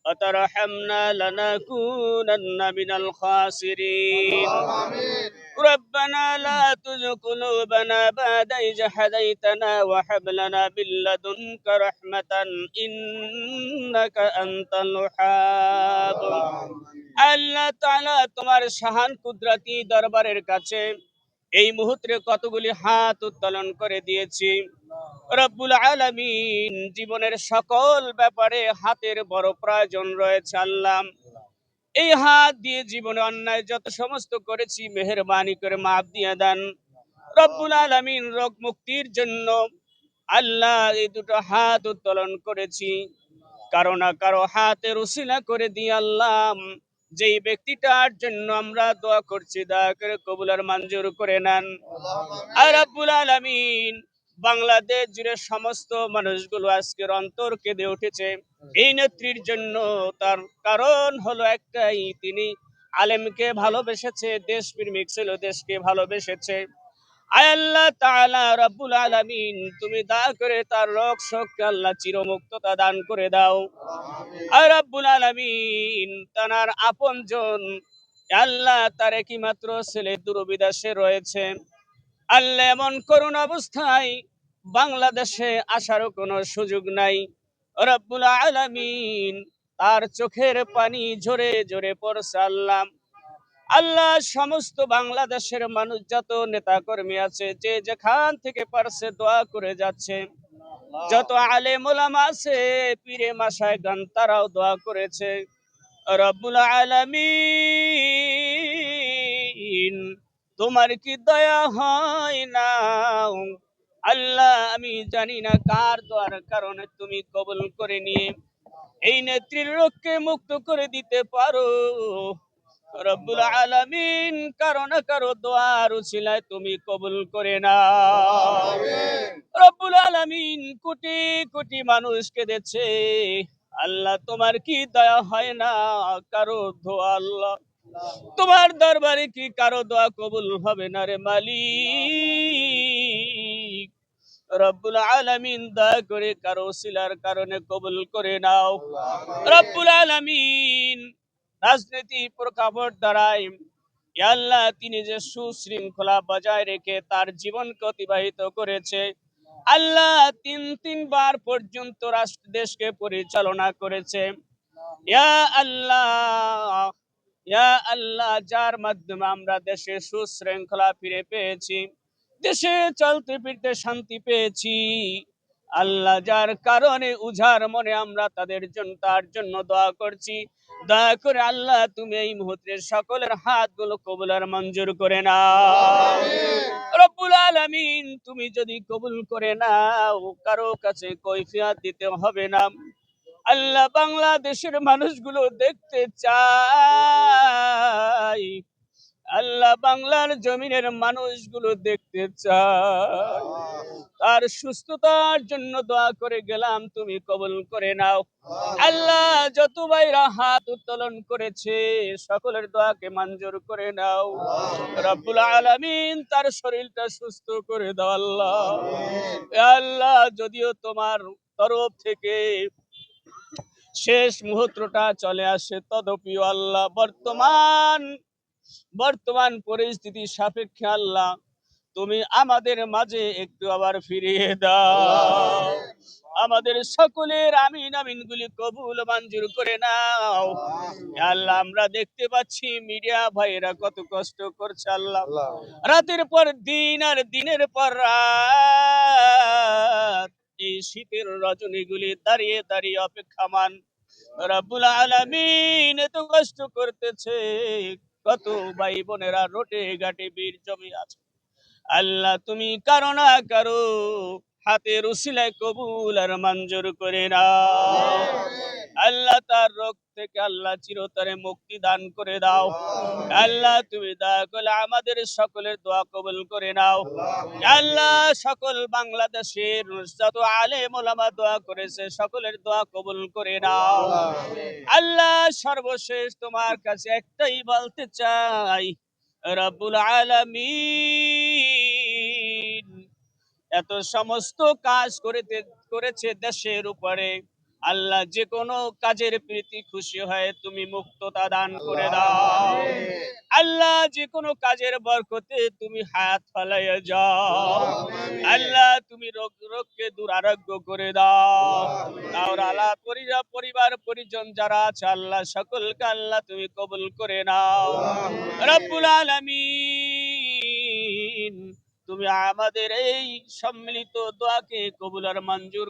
وترحمنا لنكونن من الخاسرين. ربنا لا تزغ قلوبنا بعد إذ هديتنا وهب لنا من لدنك رحمة إنك أنت الوهاب. আল্লাহ তাআলা তোমার শাহান কুদরতি দরবারের কাছে এই মুহূর্তে কতগুলি হাত উত্তোলন করে দিয়েছি। রব্বুল আলামিন, জীবনের সকল ব্যাপারে হাতের বড় প্রয়োজন রয়েছে আল্লাহ। এই হাত দিয়ে জীবনে অন্যায় যত সমস্ত করেছি মেহেরবানি করে মাফ দিয়ে দেন রব্বুল আলামিন। রোগ মুক্তির জন্য আল্লাহ এই দুটো হাত উত্তোলন করেছি, কারো না কারো হাতের উসিলা করে দিয়ে আল্লাহ যেই ব্যক্তিটার জন্য আমরা দোয়া করছি দয়া করে কবুল আর মঞ্জুর করে নেন। আর রব্বুল আলামিন, বাংলাদেশ জুড়ে সমস্ত মানুষগুলো আজকের অন্তর কেঁদে উঠেছে এই নেত্রীর জন্য। তার কারণ হলো একটাই, তিনি আলেমকে ভালোবেসেছে, দেশপ্রেমিক ছিল, দেশকে ভালোবেসেছে। আয় আল্লাহ তাআলা রব্বুল আলামিন, তুমি দয়া করে তার রোগ শোককে আল্লাহ চিরমুক্ততা দান করে দাও। আয় রব্বুল আলামিন, তার আপনজন আল্লাহ, তার একই মাত্র ছেলে দূরবিদেশে রয়েছে আল্লাহ। এমন করুণ অবস্থায় বাংলাদেশে আসারও কোনো সুযোগ নাই রব্বুল আলামিন। তার চোখের পানি ঝরে ঝরে পড়ছে আল্লাহ। আল্লাহ, সমস্ত বাংলাদেশের মানুষ যত নেতা কর্মী আছে যে যেখান থেকে পারছে দোয়া করে যাচ্ছে, যত আলেম ওলামা আছে পীরে মাশায়েখান তারাও দোয়া করেছে। রব্বুল আলামিন, তোমার কি দয়া হয় না? আল্লাহ, আমি জানি না কার দোয়ার কারণে তুমি কবুল করে নিয়ে এই নেত্রীর রোগকে মুক্ত করে দিতে পারো রব্বুল আলামিন। কারো না কারো দোয়ার উসিলায় তুমি কবুল করে নাও রব্বুল আলামিন। কোটি কোটি মানুষ কেঁদেছে আল্লাহ, তোমার কি দয়া হয় না? কারো দোয়া আল্লাহ, তোমার দরবারে কি কারো দোয়া কবুল হবে না রে মালিক? রব্বুল আলামিন, দয়া করে কারো উসিলার কারণে কবুল করে নাও রব্বুল আলামিন। রাজনীতি প্রেক্ষাপট দ্বারাই আল্লাহ, তিনি যে সুশৃঙ্খলা বজায় রেখে তার জীবনকে অতিবাহিত করেছে আল্লাহ, তিনবার পর্যন্ত রাষ্ট্র দেশকে পরিচালনা করেছে। ইয়া আল্লাহ, ইয়া আল্লাহ, যার মাধ্যমে আমরা দেশে সুশৃঙ্খলা ফিরে পেয়েছি, দেশে চলতে ফিরতে শান্তি পেয়েছি আল্লাহ, যার কারণে উজাড় মনে আমরা তার জন্য দোয়া করছি। দয়া করে আল্লাহ, তুমি এই মুহূর্তে সকলের হাতগুলো কবুল আর মঞ্জুর করে নাও রব্বুল আলামিন। তুমি যদি কবুল করে নাও, কারো কাছে কৈফিয়ত দিতে হবে না আল্লাহ। বাংলাদেশের মানুষগুলো দেখতে চাই আল্লাহ, বাংলার জমিনের মানুষগুলো দেখতে চায়। তার সুস্থতার জন্য দোয়া করে গেলাম, তুমি কবুল করে নাও আল্লাহ। যত ভাইরা হাত উত্তোলন করেছে সকলের দোয়াকে মঞ্জুর করে নাও রব্বুল আলামিন। তার শরীরটা সুস্থ করে দাও আল্লাহ। আল্লাহ, যদিও তোমার তরফ থেকে শেষ মুহূর্তটা চলে আসে, তদপিও আল্লাহ বর্তমান পরিস্থিতি সাপেক্ষে আল্লাহ, তুমি আমাদের মাঝে একটু আবার ফিরিয়ে দাও। আমাদের সকলের আমিন আমিন গুলি কবুল মঞ্জুর করে নাও আল্লাহ। আমরা দেখতে পাচ্ছি মিডিয়া ভাইরা কত কষ্ট করছে আল্লাহ, রাতের পর দিন আর দিনের পর রাত এই শীতের রজনীগুলি দাঁড়িয়ে দাঁড়িয়ে অপেক্ষামান রব্বুল আলামিন। এত কষ্ট করতেছে, কত ভাই বোনেরা রোটে ঘাটে বীর জমি আছে আল্লাহ, তুমি কারো না কারো হাতের উসিলায় কবুল আর মঞ্জুর করে নাও আল্লাহ। তার রোগ থেকে আল্লাহ চিরতরে মুক্তি দান করে দাও আল্লাহ। তুমি দয়া করে আমাদের সকলের দোয়া কবুল করে নাও আল্লাহ। সকল বাংলাদেশের যত আলেম ওলামা দোয়া করেছে সকলের দোয়া কবুল করে নাও আল্লাহ। সর্বশেষ তোমার কাছে একটাই বলতে চাই রব্বুল আলামিন, এত সমস্ত কাজ করেছে দেশের উপরে আল্লাহ যে কোনো কাজের প্রীতি খুশি হয় তুমি মুক্ততা দান করে দাও। আল্লাহ যে কোনো কাজের বরকতে তুমি হায়াত ফালাইয়া যাও। আল্লাহ তুমি রোগকে দুরারোগ্য করে দাও। তাওর আলা পরিবার পরিজন যারা আছে আল্লাহ সকলকে আল্লাহ তুমি কবুল করে নাও। রব্বুল আলামিন তুমি আমাদের এই সম্মিলিত দোয়াকে কবুল আর মঞ্জুর